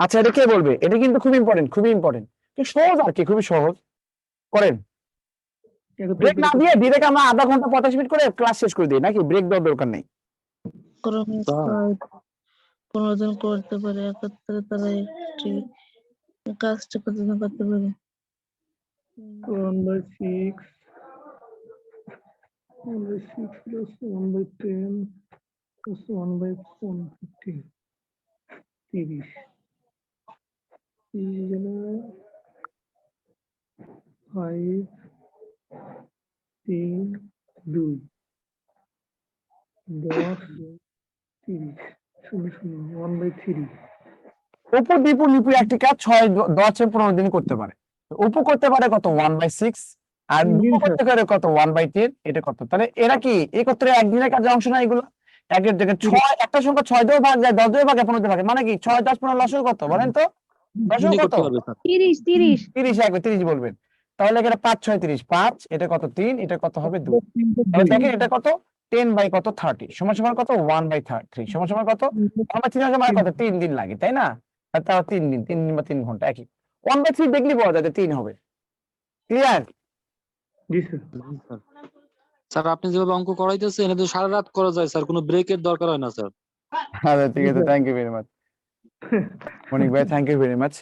আচ্ছা, এটা কে বলবে? এটা কিন্তু খুব ইম্পর্টেন্ট, খুবই ইম্পর্টেন্ট। সহজ আর কি, খুবই সহজ। করেন। ব্রেক না দিয়ে ডিরেক্ট আমরা আধা ঘন্টা 45 মিনিট করে ক্লাস শেষ করে দিই, নাকি ব্রেক দেওয়ার দরকার নেই? ক্রমিক কাজ 15 জন করতে পারে, একত্রে তারা একটি কাজটা কতদিন করতে পারে? 1/6 plus 1/10 plus 1/150 30 5 3 2 10 30 1/3 অপু দীপু লিপু একটি কাজ 6 10 15 দিন করতে পারে। অপু করতে পারে কত? 1/6। আর দীপু করতে পারে কত? 1/10। এটা কত? তাহলে এরা কি একত্রে একদিনের কাজে অংশ নেয়? এগুলো একের থেকে 6, একটা সংখ্যা 6 দিয়েও ভাগ যায়, 10 দিয়ে ভাগে, 15 দিয়ে ভাগে, মানে কি 6 10 15 লসও কত বলেন তো? লসও কত? 30। 30 বলবেন। তাহলে এখানে 5 6 30, 5, এটা কত? 3, এটা কত হবে? 2। তাহলে দেখেন এটা কত? 10 বাই কত? 30 সমান সমান কত? 1/3 সমান সমান কত? 1/3 মানে কত? 3 দিন লাগে, তাই না? আর তাও 3 দিন, 3 দিন বা 3 ঘন্টা একই। 1/3 দেখলি বলা যায় 3 হবে। ক্লিয়ার? জি স্যার। স্যার আপনি যেভাবে অঙ্ক করাইতেছেন এটা সারা রাত করা যায় স্যার, কোনো ব্রেকের দরকার হয় না স্যার। আচ্ছা, ঠিক আছে, থ্যাংক ইউ ভেরি মাচ মনিক ভাই, থ্যাংক ইউ ভেরি মাচ।